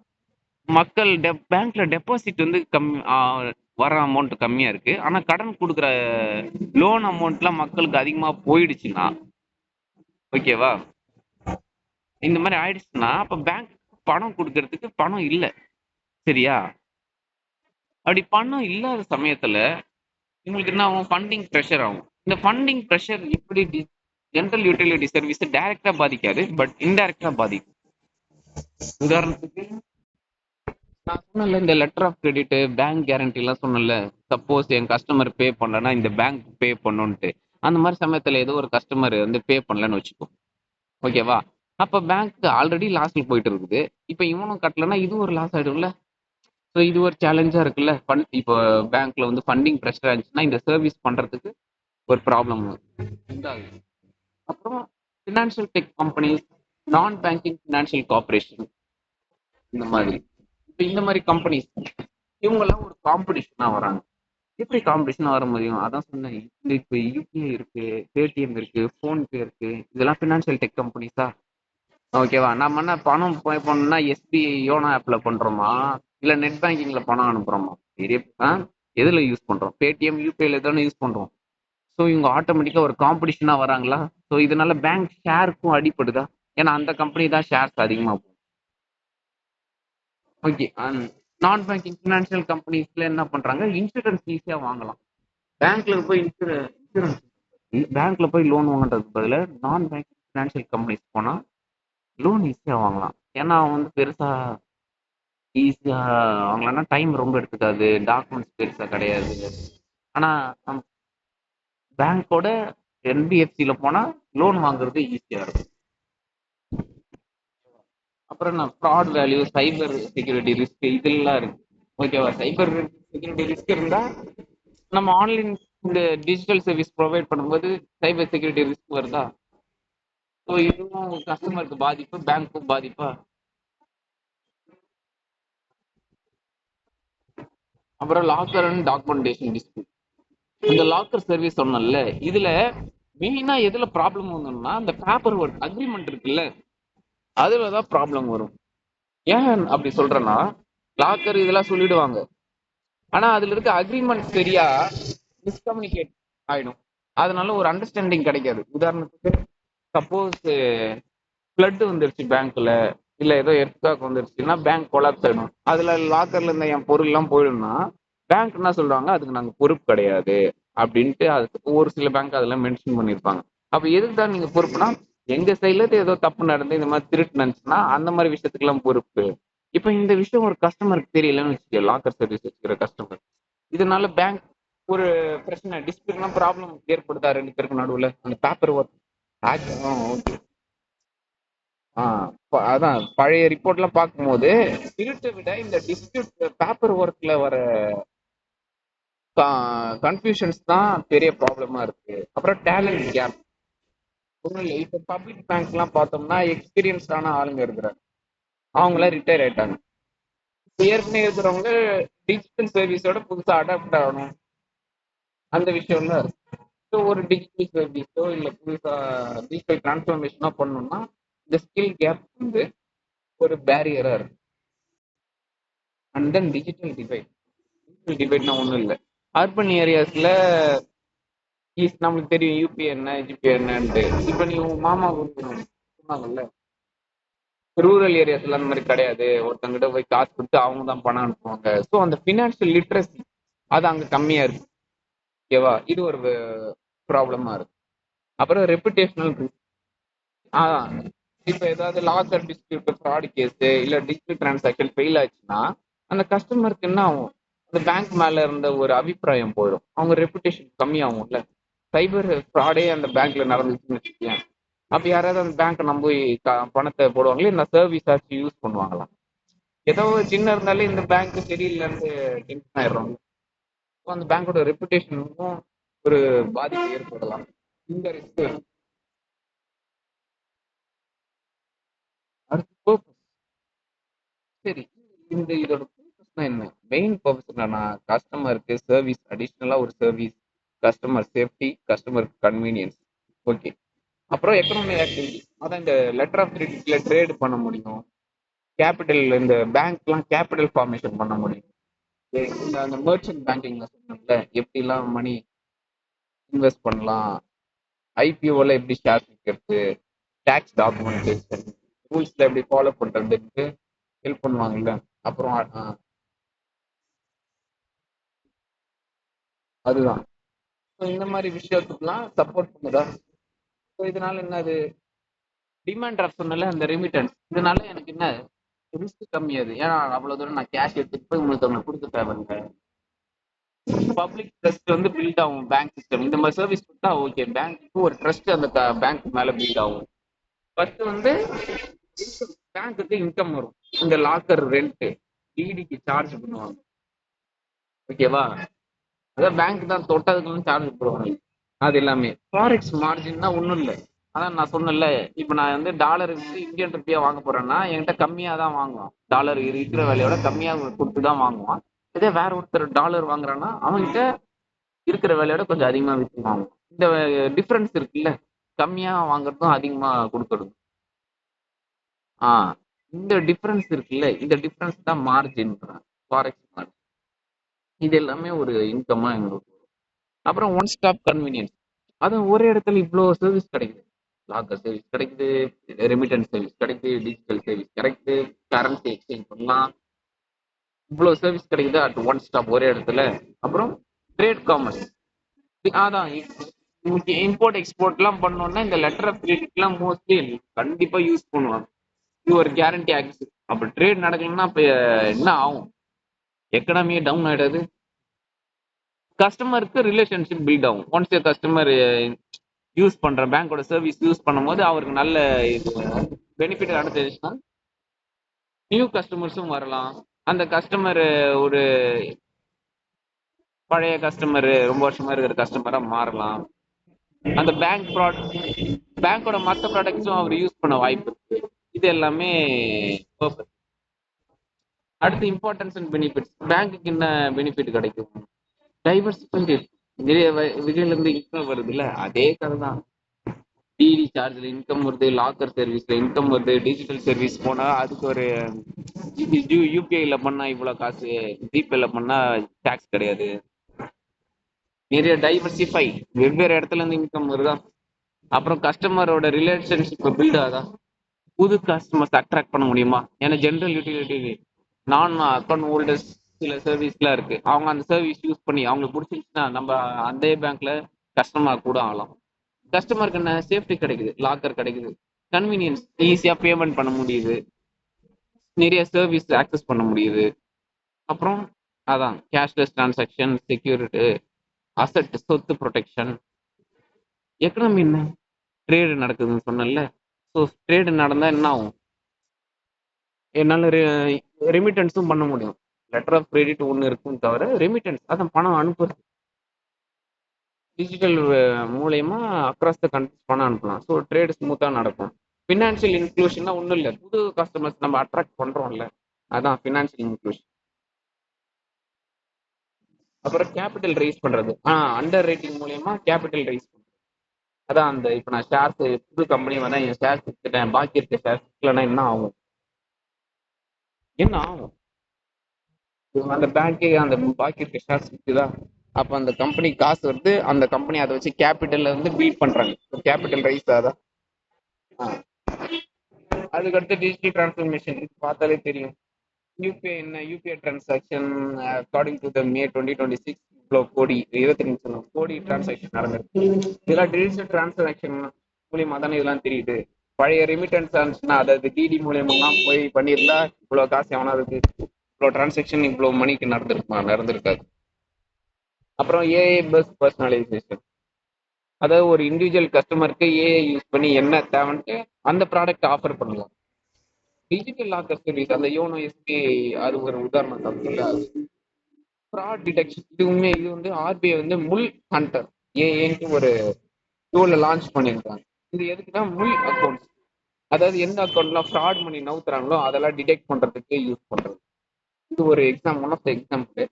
மக்கள் பேங்க்ல டெபாசிட் வந்து வர அமௌண்ட் கம்மியா இருக்கு. ஆனா கடன் கொடுக்குற லோன் அமௌண்ட்லாம் மக்களுக்கு அதிகமா போயிடுச்சுன்னா, ஓகேவா? இந்த மாதிரி ஆயிடுச்சுன்னா அப்ப பேங்க் பணம் கொடுக்கறதுக்கு பணம் இல்ல. சரியா? அப்படி பணம் இல்லாத சமயத்துல இவங்களுக்கு என்ன ஆகும்? ஃபண்டிங் ப்ரெஷர் ஆகும். இந்த ஃபண்டிங் ப்ரெஷர் எப்படி ஜென்ரல் யூட்டிலிட்டி சர்வீஸ் டைரக்டா பாதிக்காது, பட் இன்டைரக்டா பாதிக்கும். உதாரணத்துக்கு நான் சொன்னல, இந்த letter of credit, bank guarantee எல்லாம் சொன்னல. சப்போஸ் என் கஸ்டமர் பே பண்ணலன்னா இந்த பேங்க் பே பண்ணுன்ட்டு. அந்த மாதிரி சமயத்துல ஏதோ ஒரு கஸ்டமர் வந்து பே பண்ணலன்னு வச்சுக்கோ, ஓகேவா? அப்ப பேங்க் ஆல்ரெடி லாஸ்ல போயிட்டு இருக்குது. இப்ப இவனும் கட்டலன்னா இது ஒரு லாஸ் ஆயிடும்ல. ஸோ இது ஒரு சேலஞ்சா இருக்குல்ல. இப்போ பேங்க்ல வந்து ஃபண்டிங் ப்ரெஷர் ஆச்சுன்னா இந்த சர்வீஸ் பண்றதுக்கு ஒரு ப்ராப்ளம் உண்டாகுது. அப்புறம் ஃபினான்ஷியல் டெக் கம்பெனிஸ், நான் பேங்கிங் ஃபினான்ஷியல் கார்பரேஷன், இந்த மாதிரி இப்போ இந்த மாதிரி கம்பெனிஸ் இவங்கெல்லாம் ஒரு காம்படிஷனா வராங்க. எப்படி காம்படிஷனா வர முடியும்? அதான் சொன்னேன். இப்போ யூபிஐ இருக்கு, பேடிஎம் இருக்கு, ஃபோன்பே இருக்கு. இதெல்லாம் ஃபினான்ஷியல் டெக் கம்பெனிஸா? ஓகேவா? நம்ம என்ன பணம் பே பண்ணணும்னா எஸ்பிஐ யோனோ ஆப்ல பண்றோமா, இல்ல நெட் பேங்கிங்ல பணம் அனுப்புறோமா? பெரிய எதுல யூஸ் பண்றோம்? பேடிஎம் யூபிஐல தானே யூஸ் பண்றோம். ஸோ இவங்க ஆட்டோமேட்டிக்கா ஒரு காம்படிஷனா வராங்களா? ஸோ இதனால பேங்க் ஷேருக்கும் அடிப்படுதா? ஏன்னா அந்த கம்பெனி தான் ஷேர்ஸ் அதிகமா போகும். ஓகே. நான் பேங்கிங் ஃபினான்ஷியல் கம்பெனிஸ்ல என்ன பண்றாங்க? இன்சூரன்ஸ் ஈஸியா வாங்கலாம். பேங்க்ல போய் இன்சூரன்ஸ் பேங்க்ல போய் லோன் வாங்குறதுக்கு பதிலா நான் பேங்கிங் ஃபினான்ஷியல் கம்பெனிஸ் போனா லோன் ஈஸியா வாங்கலாம். ஏன்னா அவன் வந்து பெருசா ஈஸியா வாங்கலாம்னா டைம் ரொம்ப எடுத்துக்காது, டாக்குமெண்ட்ஸ் பெருசா கிடையாது. ஆனா பேங்கோட என்பிஎஃப்சில போனா லோன் வாங்குறது ஈஸியா இருக்கும். அப்புறம் என்ன, fraud value, cyber security risk இதெல்லாம் இருக்கு. ஓகேவா? சைபர் செக்யூரிட்டி ரிஸ்க் இருந்தா நம்ம ஆன்லைன் இந்த டிஜிட்டல் சர்வீஸ் ப்ரொவைட் பண்ணும்போது சைபர் செக்யூரிட்டி ரிஸ்க் வருதா? ஸோ இதுவும் கஸ்டமருக்கு பாதிப்பு, பேங்க்கும் பாதிப்பா? அப்புறம் லாக்கர் அண்ட் டாக்குமெண்டேஷன் டிஸ்பியூட். இந்த லாக்கர் சர்வீஸ் சொன்னல, இதுல மெயினா எதுல ப்ராப்ளம் வந்தோம்னா அந்த பேப்பர் ஒர்க் அக்ரிமெண்ட் இருக்குல்ல, அதுலதான் ப்ராப்ளம் வரும். ஏன் அப்படி சொல்றேன்னா, லாக்கர் இதெல்லாம் சொல்லிடுவாங்க, ஆனா அதுல இருக்க அக்ரிமெண்ட் சரியா மிஸ்கம்யூனிகேட் ஆயிடும். அதனால ஒரு அண்டர்ஸ்டாண்டிங் கிடைக்காது. உதாரணத்துக்கு சப்போஸ் ஃப்ளட் வந்துருச்சு பேங்க்ல, இல்ல ஏதோ எர்த்குவேக் வந்துருச்சுன்னா பேங்க் கொலாப்ஸ் ஆயிடும். அதுல லாக்கர்ல இருந்த என் பொருள் எல்லாம் போயிடும்னா பேங்க் என்ன சொல்றாங்க? அதுக்கு நாங்க பொறுப்பு கிடையாது அப்படின்ட்டு. அதுக்கு ஒரு சில பேங்க் அதெல்லாம் மென்ஷன் பண்ணிருப்பாங்க. அப்ப எதுக்கு தான் நீங்க பொறுப்புனா, எங்க சைட்ல இருந்து ஏதோ தப்பு நடந்து இந்த மாதிரி திருட்டு நினைச்சுன்னா அந்த மாதிரி விஷயத்துக்கு எல்லாம் பொறுப்பு. இப்ப இந்த விஷயம் ஒரு கஸ்டமருக்கு தெரியலன்னு வச்சுக்கோ, லாக்கர் சர்வீஸ் வச்சுக்கிற கஸ்டமர், இதனால பேங்க் ஒரு பிரச்சனை, டிஸ்பியூட்னா ப்ராப்ளம் ஏற்படுதா ரெண்டு பேருக்கு நடுவுல அந்த பேப்பர் ஒர்க். ஓகே. அதான் பழைய ரிப்போர்ட்லாம் பார்க்கும்போது திருட்டை விட இந்த டிஸ்பியூட் பேப்பர் ஒர்க்ல வர கன்ஃபியூஷன்ஸ் தான் பெரிய ப்ராப்ளமா இருக்கு. அப்புறம் டேலண்ட் கேப். ஒன்றும் இல்லை, இப்போ பப்ளிக் பேங்க்லாம் பார்த்தோம்னா எக்ஸ்பீரியன்ஸ்டான ஆளுங்க இருக்கிறாங்க, அவங்களாம் ரிட்டையர் ஆயிட்டாங்க. ஏற்கனவே இருக்கிறவங்க டிஜிட்டல் சர்வீஸோட புதுசாக அடாப்ட் ஆகணும், அந்த விஷயம்லாம் இருக்கு. ஸோ ஒரு டிஜிட்டல் சர்வீஸோ இல்லை புதுசாக டிஜிட்டல் டிரான்ஸ்ஃபர்மேஷனோ பண்ணணும்னா இந்த ஸ்கில் கேப் வந்து ஒரு பேரியரா இருக்கு. And then digital divide. Digital டிவைட்னா ஒன்றும் இல்லை, அர்பன் ஏரியாஸ்ல நம்மளுக்கு தெரியும் யூபிஐ என்ன ஜிபே என்னன்ட்டு. இப்போ நீ உங்க மாமா சொன்னாங்கல்ல, ரூரல் ஏரியாஸ்ல அந்த மாதிரி கிடையாது, ஒருத்தங்கிட்ட போய் காசு கொடுத்து அவங்க தான் பணம் அனுப்புவாங்க. ஸோ அந்த ஃபினான்ஷியல் லிட்ரஸி அது அங்கே கம்மியா இருக்கு. ஓகேவா? இது ஒரு ப்ராப்ளமா இருக்கு. அப்புறம் ரெப்புடேஷனல் ரிஸ்க். இப்போ ஏதாவது லாக்கர் டிஸ்பியூட், ஃப்ராட் கேஸ், இல்லை டிஜிட்டல் டிரான்சாக்ஷன் ஃபெயில் ஆச்சுன்னா அந்த கஸ்டமருக்கு என்ன ஆகும்? அந்த பேங்க் மேல இருந்த ஒரு அபிப்பிராயம் போயிடும், அவங்க ரெப்புடேஷன் கம்மியாகும்ல. சைபர் ஃப்ராடே அந்த பேங்க்ல நடந்துச்சுன்னு வச்சுக்கேன், அப்ப யாராவது அந்த பேங்க்கை நம்பி பணத்தை போடுவாங்களே, இந்த சர்வீஸ் ஆச்சு யூஸ் பண்ணுவாங்களாம். ஏதோ ஒரு சின்ன இருந்தாலே இந்த பேங்க் சரியில்லைன்னு டென்ஷன் ஆயிடுறாங்க. அந்த பேங்கோட ரெப்புடேஷனுக்கும் ஒரு பாதிப்பு ஏற்படலாம். இந்த ரிஸ்க். அடுத்து purpose. சரி, இந்த இதோட பர்பஸ்னா என்ன? மெயின் பர்பஸ் என்னன்னா, கஸ்டமருக்கு சர்வீஸ், அடிஷ்னலா ஒரு service, customer safety, customer convenience. Okay. அப்புறம் எக்கனாமிக் ஆக்டிவிட்டி, அதான் இந்த லெட்டர் ஆஃப் கிரெடிட்ல ட்ரேட் பண்ண முடியும். கேபிட்டல், இந்த பேங்க்லாம் கேபிட்டல் ஃபார்மேஷன் பண்ண முடியும். அந்த மர்ச்சன்ட் பேங்கிங்ல சொன்னேன்ல, எப்படிலாம் மணி இன்வெஸ்ட் பண்ணலாம், ஐபிஓல எப்படி ஷேர் விற்கிறது, டேக்ஸ் டாக்குமெண்டேஷன், ரூல்ஸ்ல எப்படி ஃபாலோ பண்றதுக்கு ஹெல்ப் பண்ணுவாங்கல்ல. அப்புறம் அதுதான். So, இந்த மாதிரி விஷயத்துக்குலாம் சப்போர்ட் பண்ணுதா. ஸோ இதனால என்னது, டிமாண்ட் டிராஃப்ட் சொன்னல அந்த ரெமிட்டன்ஸ், இதனால எனக்கு என்ன ரிஸ்க் கம்மியாது. ஏன்னா அவ்வளவு தூரம் நான் கேஷ் எடுத்துட்டு போய் உங்களுக்கு கொடுக்க தேவையில்லை. பப்ளிக் ட்ரஸ்ட் வந்து பில்ட் ஆகும். பேங்க் சிஸ்டம் இந்த மாதிரி சர்வீஸ் கொடுத்தா ஓகே, பேங்க்கு ஒரு ட்ரஸ்ட் அந்த பேங்க் மேல பில்ட் ஆகும். ஃபர்ஸ்ட் வந்து பேங்க்குக்கு இன்கம் வரும். இந்த லாக்கர் ரெண்ட், டிடிக்கு சார்ஜ் பண்ணுவாங்க. ஓகேவா, அதான் பேங்க் தான் தொட்டதுக்கு சார்ஜ் போடுவாங்க. அது எல்லாமே ஃபாரெக்ஸ் மார்ஜின்னா ஒன்றும் இல்லை. அதான் நான் சொன்னேன்ல, இப்போ நான் வந்து டாலர் வந்து இந்தியன் ருப்பியா வாங்க போறேன்னா என்கிட்ட கம்மியாக தான் வாங்குவான். டாலர் இருக்கிற விலையோட கம்மியாக கொடுத்து தான் வாங்குவான். இதே வேற ஒருத்தர் டாலர் வாங்குறான்னா அவன்கிட்ட இருக்கிற விலையோட கொஞ்சம் அதிகமாக விற்று வாங்குவான். இந்த டிஃப்ரென்ஸ் இருக்குல்ல, கம்மியாக வாங்குறதும் அதிகமாக கொடுக்கறதும். ஆ இந்த டிஃப்ரென்ஸ் இருக்குல்ல, இந்த டிஃப்ரென்ஸ் தான் மார்ஜின், ஃபாரெக்ஸ் மார்ஜின். இது எல்லாமே ஒரு இன்கமா எங்களுக்கு. அப்புறம் ஒன் ஸ்டாப் கன்வீனியன்ஸ், அது ஒரே இடத்துல இவ்வளோ சர்வீஸ் கிடைக்குது. லாக்கர் சர்வீஸ் கிடைக்குது, ரெமிட்டன்ஸ் சர்வீஸ் கிடைக்குது, டிஜிட்டல் சர்வீஸ் கிடைக்குது, கரன்சி எக்ஸ்சேஞ்ச் பண்ணலாம், இவ்வளோ சர்வீஸ் கிடைக்குது அட் ஒன் ஸ்டாப் ஒரே இடத்துல. அப்புறம் ட்ரேட் காமர்ஸ், அதான் இம்போர்ட் எக்ஸ்போர்ட்லாம் பண்ணோம்னா இந்த லெட்டர் ஆஃப் கிரெடிட்லாம் மோஸ்ட்லி கண்டிப்பாக யூஸ் பண்ணுவாங்க. இது ஒரு கேரண்டி ஆக்ஸ். அப்போ ட்ரேட் நடக்கணும்னா இப்போ என்ன ஆகும், எக்கனாமியே டவுன் ஆகிடாது. கஸ்டமருக்கு ரிலேஷன்ஷிப் பில்ட் ஆகும். ஒன்ஸ் கஸ்டமர் யூஸ் பண்ற பேங்கோட சர்வீஸ் யூஸ் பண்ணும்போது அவருக்கு நல்ல இது பெனிஃபிட் அடைஞ்சிச்சுன்னா நியூ கஸ்டமர்ஸும் வரலாம். அந்த கஸ்டமர் ஒரு பழைய கஸ்டமர், ரொம்ப வருஷமா இருக்கிற கஸ்டமரா மாறலாம். அந்த பேங்கோட மற்ற ப்ராடக்ட்ஸும் அவர் யூஸ் பண்ண வாய்ப்பு இருக்கு. இது எல்லாமே purpose. அடுத்து இம்பார்ட்டன்ஸ் அண்ட் பெனிஃபிட்ஸ். பேங்க்குக்கு என்ன பெனிஃபிட் கிடைக்கும், டைவர்சிஃபைடு, நிறைய வகையில இருந்து இன்கம் வருது இல்ல, அதே கதை தான். டிடி சார்ஜ்ல இன்கம் வருது, லாக்கர் சர்வீஸ்ல இன்கம் வருது, டிஜிட்டல் சர்வீஸ் போனா அதுக்கு ஒரு யூபிஐல பண்ணா இவ்வளவு காசு, ஜிபேல பண்ணா டாக்ஸ் கிடையாது. நிறைய டைவர்சிஃபை, வெவ்வேறு இடத்துல இருந்து இன்கம் வருதா. அப்புறம் கஸ்டமரோட ரிலேஷன்ஷிப் பில்ட் ஆகுதா. புது கஸ்டமர்ஸ் அட்ராக்ட் பண்ண முடியுமா. ஏன்னா ஜென்ரல் யூட்டிலிட்டி நான் அக்கௌண்ட் ஹோல்டர்ஸ் சில சர்வீஸ்லாம் இருக்கு, அவங்க அந்த சர்வீஸ் யூஸ் பண்ணி அவங்களுக்கு பிடிச்சிருச்சுன்னா நம்ம அதே பேங்க்ல கஸ்டமர் கூட ஆகலாம். கஸ்டமருக்கு என்ன சேஃப்டி கிடைக்குது, லாக்கர் கிடைக்குது, கன்வீனியன்ஸ், ஈஸியா பேமெண்ட் பண்ண முடியுது, நிறைய சர்வீஸ் ஆக்சஸ் பண்ண முடியுது. அப்புறம் அதான் கேஷ்லெஸ் டிரான்சாக்ஷன், செக்யூரிட்டி, அசட் சொத்து ப்ரொடெக்ஷன். எக்கனாமி என்ன, ட்ரேடு நடக்குதுன்னு சொன்னல. ஸோ ட்ரேடு நடந்தா என்ன ஆகும், என்னால் ரெமிட்டன்ஸும் பண்ண முடியும். லெட்டர் ஆஃப் கிரெடிட் ஒன்று இருக்கும் தவிர ரெமிட்டன்ஸ், அதான் பணம் அனுப்புறது டிஜிட்டல் மூலயமா அக்ராஸ் த கண்ட்ரிஸ் பணம் அனுப்பலாம். ஸோ ட்ரேட் ஸ்மூத்தாக நடக்கும். ஃபினான்ஷியல் இன்க்ளூஷன்னா ஒன்றும் இல்லை, புது கஸ்டமர்ஸ் நம்ம அட்ராக்ட் பண்ணுறோம்ல, அதான் ஃபினான்ஷியல் இன்க்ளூஷன். அப்புறம் கேபிட்டல் ரைஸ் பண்ணுறது, அண்டர் ரேட்டிங் மூலயமா கேபிட்டல் ரைஸ் பண்ணுறது. அதான் அந்த இப்போ நான் ஷேர்ஸ் புது கம்பெனி வந்தா என் ஷேர்ஸ் விற்றுட்டேன், பாக்கி இருக்க ஷேர்ஸ் விற்கலன்னா என்ன ஆகும், என்ன ஆகும், அந்த பேங்க்கே அந்த பாக்கி இருக்க ஷேர்ஸ் விற்குதா, அப்போ அந்த கம்பெனி காசு வருது, அந்த கம்பெனி அதை வச்சு கேபிட்டல்ல வந்து பீட் பண்றாங்க, கேபிட்டல் ரைஸ் ஆகுதா. அதுக்கடுத்து டிஜிட்டல் டிரான்ஸ்ஃபர்மேஷன், பார்த்தாலே தெரியும். யூபிஐ என்ன, UPI transaction according to the May 2026 இவ்வளோ கோடி, 25 கோடி டிரான்சாக்ஷன் நடந்திருக்கு. இதெல்லாம் டிஜிட்டல் டிரான்சாக்ஷன் மூலியமா தானே இதெல்லாம் தெரியுது. பழைய ரெமிட்டன்ஸ் இருந்துச்சுன்னா, அதாவது டிடி மூலியமெல்லாம் போய் பண்ணியிருந்தா இவ்வளோ காசு எவனாவது, இவ்வளோ டிரான்சாக்ஷன் இவ்வளோ மணிக்கு நடந்திருக்காது. அப்புறம் ஏஐ பஸ் பர்சனலைசேஷன், அதாவது ஒரு இண்டிவிஜுவல் கஸ்டமருக்கு ஏஐ யூஸ் பண்ணி என்ன தேவைன்ட்டு அந்த ப்ராடக்ட் ஆஃபர் பண்ணலாம். டிஜிட்டல் லாக்கர் சர்வீஸ், அந்த யோனோ எஸ்பிஐ, அது ஒரு உதாரணம் தப்பு. ஃப்ராட் டிடெக்ஷன், இது வந்து ஆர்பிஐ வந்து முள் ஹண்டர் ஏஏன்ட்டு ஒரு டூலை லான்ச் பண்ணியிருக்காங்க. இது எதுக்குன்னா முள் அக்கௌண்ட்ஸ், அதாவது எந்த அக்கௌண்ட்லாம் ஃப்ராட் பண்ணி நவுத்துறாங்களோ அதெல்லாம் டிடெக்ட் பண்றதுக்கு யூஸ் பண்றது. இது ஒரு one of the example.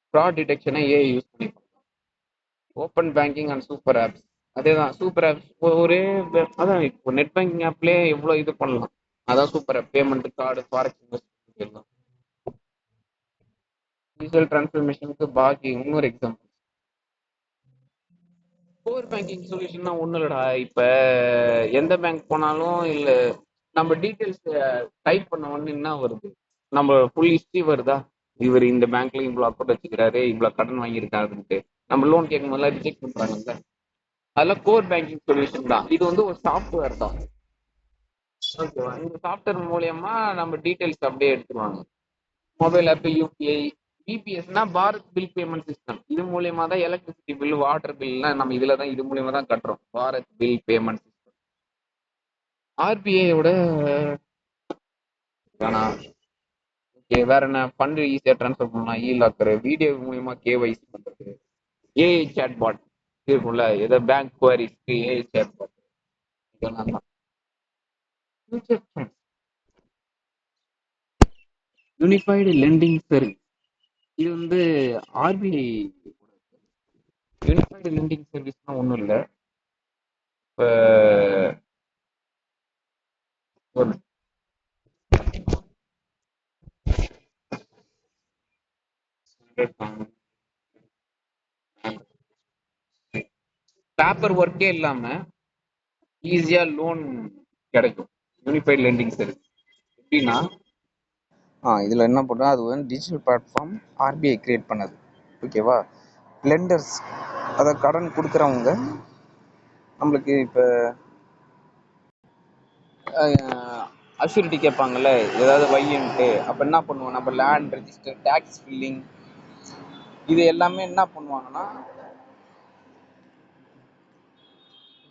Fraud டிடெக்ஷனை ஏஐ யூஸ் பண்ணி. Open banking and super apps, அதேதான் சூப்பர் ஆப்ஸ். ஒரே அதான் இப்போ நெட் பேங்கிங் ஆப்லேயே எவ்வளோ இது பண்ணலாம். அதான் super app, payment card, forex investment எல்லாம். டிஜிட்டல் டிரான்ஸ்ஃபர்மேஷனுக்கு பாக்கி இன்னொரு எக்ஸாம்பிள். கோர் பேங்கிங் சொல்யூஷன்னா ஒன்றும் இல்லடா. இப்போ எந்த பேங்க் போனாலும் இல்லை, நம்ம டீட்டெயில்ஸ் டைப் பண்ண உடனே என்ன வருது, நம்ம ஃபுல் ஹிஸ்ட்ரி வருதா, இவர் இந்த பேங்க்ல இவ்வளோ அக்கௌண்ட் வச்சுக்கிறாரு, இவ்வளோ கடன் வாங்கியிருக்காருன்ட்டு. நம்ம லோன் கேட்கும் போதெல்லாம் ரிஜெக்ட் பண்றாங்கல்ல, அதெல்லாம் கோர் பேங்கிங் சொல்யூஷன் தான். இது வந்து ஒரு சாஃப்ட்வேர் தான். ஓகேவா? இந்த சாஃப்ட்வேர் மூலியமா நம்ம டீட்டெயில்ஸ் அப்படியே எடுத்துருவாங்க. மொபைல் ஆப், யூபிஐ, பிபிஎஸ்னா பாரத் பில் பேமெண்ட் சிஸ்டம். இது மூலியமா தான் எலக்ட்ரிசிட்டி பில், வாட்டர் பில்லாம் நம்ம இதுல தான், இது மூலியமா தான் கட்டுறோம். Bharat bill payment system. ஆர்பிஐயோட வேணாம். ஓகே, வேற என்ன ஃபண்ட் ஈஸியா ட்ரான்ஸ்ஃபர் பண்ணலாம், இ லாக்கர், வீடியோ மூலியமா கேவைசி பண்றது, ஏஐ சேட் பாட் இருக்கும்ல, ஏதோ பேங்க் குவரிஸ்க்கு ஏஐ சேட் பாட், இதெல்லாம் தான். யூனிஃபைடு லெண்டிங் சர்வீஸ், இது வந்து ஆர்பிஐ. யூனிஃபைடு லெண்டிங் சர்வீஸ்னா ஒன்றும் இல்லை. இப்போ ஒரு பேப்பர் ஒர்க்கே இல்லாம ஈஸியா லோன் கிடைக்கும். யூனிஃபைட் லெண்டிங் சர்வீஸ் எப்படின்னா, இதில் என்ன பண்ணுறோம், அது வந்து டிஜிட்டல் பிளாட்ஃபார்ம் ஆர்பிஐ கிரியேட் பண்ணது. ஓகேவா? லெண்டர்ஸ், அதை கடன் கொடுக்குறவங்க நம்மளுக்கு இப்போ அஷ்யூரிட்டி கேட்பாங்கல்ல, ஏதாவது வையன்ட்டு. அப்போ என்ன பண்ணுவோம், நம்ம லேண்ட் ரெஜிஸ்டர், டேக்ஸ் ஃபில்லிங், இது எல்லாமே என்ன பண்ணுவாங்கன்னா,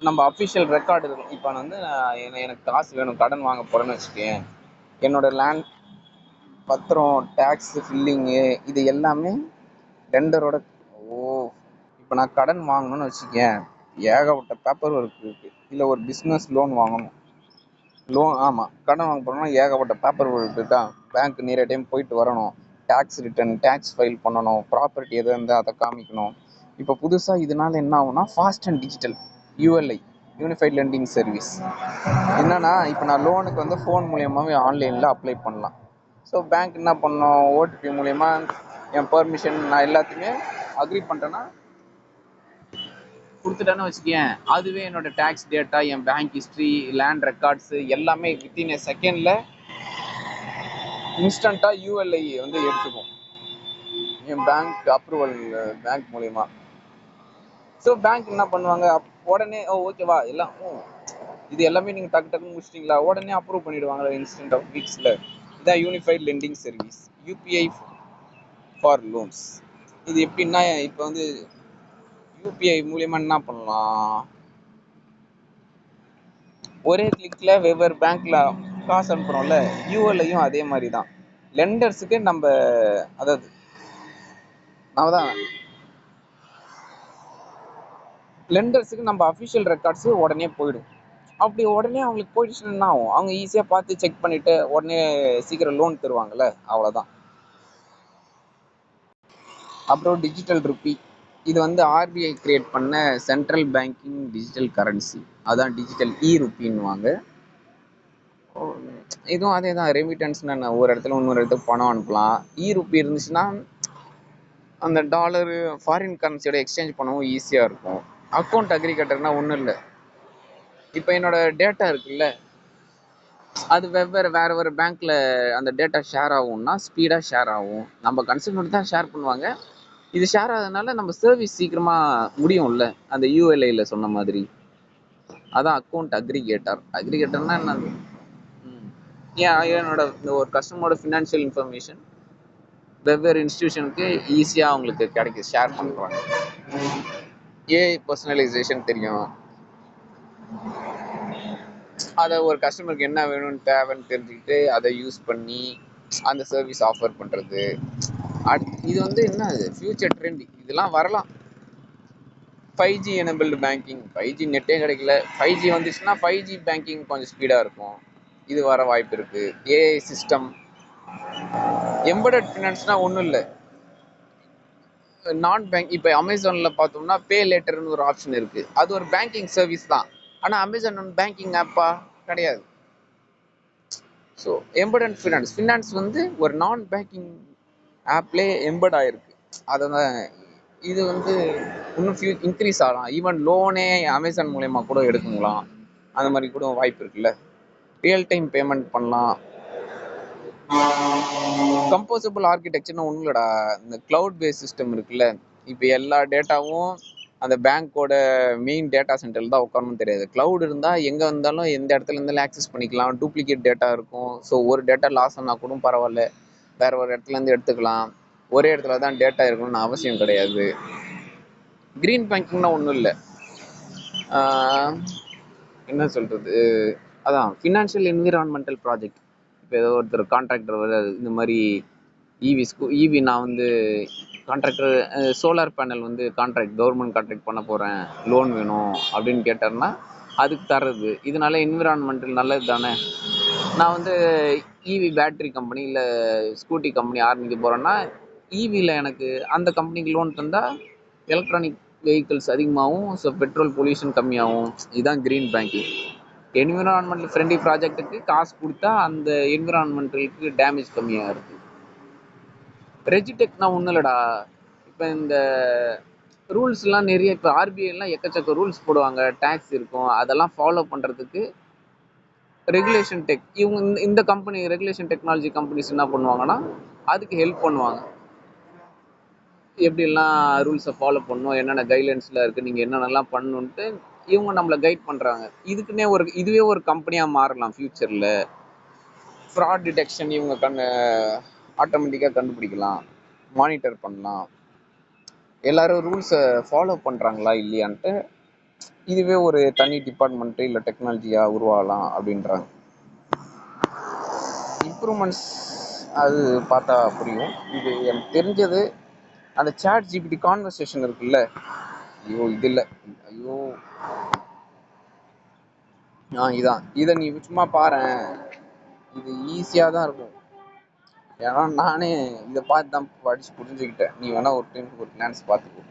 நம்ம அஃபிஷியல் ரெக்கார்டு இருக்கும். இப்போ வந்து எனக்கு காசு வேணும், கடன் வாங்க போகிறேன்னு வச்சுக்கேன், என்னோட லேண்ட் பத்திரம், டேக்ஸ் ஃபில்லிங்கு, இது எல்லாமே லெண்டரோட. ஓ, இப்போ நான் கடன் வாங்கணும்னு வச்சுக்கேன், ஏகப்பட்ட பேப்பர் ஒர்க் இருக்குது. இல்லை ஒரு பிஸ்னஸ் லோன் வாங்கணும், லோன், ஆமாம், கடன் வாங்க போகிறோம்னா ஏகப்பட்ட பேப்பர் ஒர்க் இருக்கா. பேங்க் நிறைய டைம் போயிட்டு வரணும், டேக்ஸ் ரிட்டர்ன், டேக்ஸ் ஃபைல் பண்ணணும், ப்ராப்பர்ட்டி எது இருந்தால் அதை காமிக்கணும். இப்போ புதுசாக இதனால என்ன ஆகும்னா, fast and digital, ULI, unified lending service என்னன்னா, இப்போ நான் லோனுக்கு வந்து ஃபோன் மூலியமாகவே ஆன்லைனில் அப்ளை பண்ணலாம். ஸோ பேங்க் என்ன பண்ணோம், ஓடிபி மூலயமா என் பெர்மிஷன் நான் எல்லாத்தையுமே அக்ரி பண்ணிட்டேன்னா, கொடுத்துட்டேன்னு வச்சுக்கேன், அதுவே என்னோட டேக்ஸ் டேட்டா, என் பேங்க் ஹிஸ்ட்ரி, லேண்ட் ரெக்கார்ட்ஸ் எல்லாமே வித்தின் ஏ செகண்ட்ல இன்ஸ்டண்ட்டாக யூஎல்ஐ வந்து எடுத்துக்கும், என் பேங்க் அப்ரூவல், பேங்க் மூலயமா. ஸோ பேங்க் என்ன பண்ணுவாங்க, உடனே ஓகேவா எல்லாம், இது எல்லாமே நீங்கள் டக்கு டக்குன்னு முடிச்சிட்டிங்களா, உடனே அப்ரூவ் பண்ணிடுவாங்க இன்ஸ்டன்ட் ஆஃப் வீக்ஸில். இதான் unified lending service, UPI for loans. இது எப்படின்னா, இப்போ வந்து யூபிஐ மூலியமா என்ன பண்ணலாம், ஒரே கிளிக்ல வெவ்வேறு பேங்க்ல காசு அனுப்புறோம்ல, யூஎல்ஐயும் அதே மாதிரி தான். லெண்டர்ஸுக்கு நம்ம, அதாவது நான் தான் லெண்டர்ஸுக்கு நம்ம அஃபிஷியல் ரெக்கார்ட்ஸ் உடனே போயிடும். அப்படி உடனே அவங்களுக்கு போயிடுச்சுன்னா என்ன ஆகும், அவங்க ஈஸியாக பார்த்து செக் பண்ணிட்டு உடனே சீக்கிரம் லோன் தருவாங்கல்ல, அவ்வளோதான். அப்புறம் டிஜிட்டல் ருப்பி, இது வந்து ஆர்பிஐ கிரியேட் பண்ண சென்ட்ரல் பேங்கிங் டிஜிட்டல் கரன்சி, அதான் டிஜிட்டல் இ ருப்பின்னுவாங்க. இதுவும் அதே தான், ரெமிட்டன்ஸ்னா ஒரு இடத்துல இன்னொரு இடத்துக்கு பணம் அனுப்பலாம். இ ருப்பி இருந்துச்சுன்னா அந்த டாலரு ஃபாரின் கரன்சியோட எக்ஸ்சேஞ்ச் பண்ணவும் ஈஸியாக இருக்கும். அக்கௌண்ட் அக்ரிகேட்டர்னா ஒன்றும் இல்லை, இப்போ என்னோட டேட்டா இருக்குல்ல, அது வேற வேறு பேங்க்ல அந்த டேட்டா ஷேர் ஆகும்னா ஸ்பீடாக ஷேர் ஆகும். நம்ம கன்சியூமர் தான் ஷேர் பண்ணுவாங்க. இது ஷேர் ஆகுறதுனால நம்ம சர்வீஸ் சீக்கிரமாக முடியும்ல, அந்த யூஎல்ஐல சொன்ன மாதிரி. அதான் அக்கௌண்ட் அக்ரிகேட்டர். அக்ரிகேட்டர்னா என்னது, என்னோட ஒரு கஸ்டமரோட ஃபினான்ஷியல் இன்ஃபர்மேஷன் வெவ்வேறு இன்ஸ்டிடியூஷனுக்கு ஈஸியாக அவங்களுக்கு கிடைக்குது, ஷேர் பண்ணுறாங்க. ஏஐ பர்சனலைசேஷன் தெரியும், அதை ஒரு கஸ்டமருக்கு என்ன வேணும்னு தேவைன்னு தெரிஞ்சுக்கிட்டு அதை யூஸ் பண்ணி அந்த சர்வீஸ் ஆஃபர் பண்ணுறது. இது வந்து என்ன, ஃபியூச்சர் ட்ரெண்ட், இதெல்லாம் வரலாம். 5G எனபிள்டு பேங்கிங், 5G நெட்டே கிடைக்கல, 5G வந்துச்சுன்னா 5G பேங்கிங் கொஞ்சம் ஸ்பீடாக இருக்கும், இது வர வாய்ப்பு இருக்குது. ஏஐ சிஸ்டம், எம்பெடட் ஃபினான்ஸ்னா ஒன்றும் இல்லை, நான் பேங்க். இப்போ அமேசானில் பார்த்தோம்னா பே லேட்டர்னு ஒரு ஆப்ஷன் இருக்குது, அது ஒரு பேங்கிங் சர்வீஸ் தான். ஆனால் அமேசான் பேங்கிங் ஆப்பா கிடையாது. ஸோ எம்பெடட் ஃபினான்ஸ் வந்து ஒரு நான் பேங்கிங் ஆப்லேயே எம்பட் ஆயிருக்கு. அதுதான் இது வந்து இன்னும் இன்க்ரீஸ் ஆகலாம். ஈவன் லோனே அமேசான் மூலயமா கூட எடுக்குங்களாம். அந்த மாதிரி கூட வாய்ப்பு இருக்குல்ல. ரியல் டைம் பேமெண்ட் பண்ணலாம். கம்போசபிள் ஆர்கிடெக்சர்னு ஒன்றும் இல்லடா. இந்த கிளவுட் பேஸ் சிஸ்டம் இருக்குல்ல, இப்போ எல்லா டேட்டாவும் அந்த பேங்க்கோட மெயின் டேட்டா சென்டரில் தான் உட்காரணும்னு தெரியாது. கிளவுட் இருந்தால் எங்கே இருந்தாலும் எந்த இடத்துல இருந்தாலும் ஆக்சஸ் பண்ணிக்கலாம். டூப்ளிகேட் டேட்டா இருக்கும். ஸோ ஒரு டேட்டா லாஸ் ஆனால் கூட பரவாயில்ல, வேற ஒரு இடத்துலேருந்து எடுத்துக்கலாம். ஒரே இடத்துல தான் டேட்டா இருக்கணும்னு அவசியம் கிடையாது. கிரீன் பேங்கிங்னா ஒன்றும் இல்லை, என்ன சொல்கிறது, அதான் ஃபினான்ஷியல் என்விரான்மெண்டல் ப்ராஜெக்ட். இப்போ ஏதோ ஒருத்தர் கான்ட்ராக்டர் இந்த மாதிரி ஈவி நான் வந்து கான்ட்ராக்டர் சோலார் பேனல் வந்து கவர்மெண்ட் கான்ட்ராக்ட் பண்ண போகிறேன், லோன் வேணும் அப்படின்னு கேட்டார்னா அதுக்கு தர்றது. இதனால என்விரான்மெண்டல் நல்லது தானே. நான் வந்து ஈவி பேட்டரி கம்பெனி இல்லை ஸ்கூட்டி கம்பெனி ஆரம்பிக்க போகிறேன்னா ஈவியில் எனக்கு அந்த கம்பெனிக்கு லோன் தந்தால் எலக்ட்ரானிக் வெஹிக்கிள்ஸ் அதிகமாகவும், ஸோ பெட்ரோல் பொல்யூஷன் கம்மியாகும். இதுதான் க்ரீன் பேங்கிங். என்விரான்மெண்டல் ஃப்ரெண்ட்லி ப்ராஜெக்ட்டுக்கு காசு கொடுத்தா அந்த என்விரான்மெண்டலுக்கு டேமேஜ் கம்மியாக இருக்குது. ரெஜிடெக்னா ஒன்றும் இல்லைடா. இப்போ இந்த ரூல்ஸ்லாம் நிறைய, இப்போ ஆர்பிஐலாம் எக்கச்சக்க ரூல்ஸ் போடுவாங்க, டேக்ஸ் இருக்கும். அதெல்லாம் ஃபாலோ பண்ணுறதுக்கு ரெகுலேஷன் டெக் இவங்க இந்த கம்பெனி ரெகுலேஷன் டெக்னாலஜி கம்பெனிஸ் என்ன பண்ணுவாங்கன்னா அதுக்கு ஹெல்ப் பண்ணுவாங்க. எப்படிலாம் ரூல்ஸை ஃபாலோ பண்ணணும், என்னென்ன கைட்லைன்ஸில் இருக்குது, நீங்கள் என்னென்னலாம் பண்ணணுன்ட்டு இவங்க நம்மளை கைட் பண்ணுறாங்க. இதுவே ஒரு கம்பெனியாக மாறலாம் ஃப்யூச்சரில். ஃப்ராட் டிடெக்ஷன் இவங்க ஆட்டோமேட்டிக்காக கண்டுபிடிக்கலாம், மானிட்டர் பண்ணலாம். எல்லாரும் ரூல்ஸை ஃபாலோ பண்ணுறாங்களா இல்லையான்ட்டு இதுவே ஒரு தனி டிபார்ட்மெண்ட்டு இல்லை டெக்னாலஜியாக உருவாகலாம் அப்படின்றாங்க. இம்ப்ரூவ்மெண்ட்ஸ் அது பார்த்தா புரியும். இது எனக்கு தெரிஞ்சது அந்த சாட் ஜிபிடி கான்வர்சேஷன் இருக்குல்ல, ஐயோ இது இல்லை, ஐயோ இதை நீ சும்மா பாரு, இது ஈஸியாக தான் இருக்கும். ஏன்னா நானே இதை பார்த்து தான் படித்து புரிஞ்சுக்கிட்டேன். நீ வேணா ஒரு டைம் ஒரு கிளான்ஸ் பார்த்துக்கோ.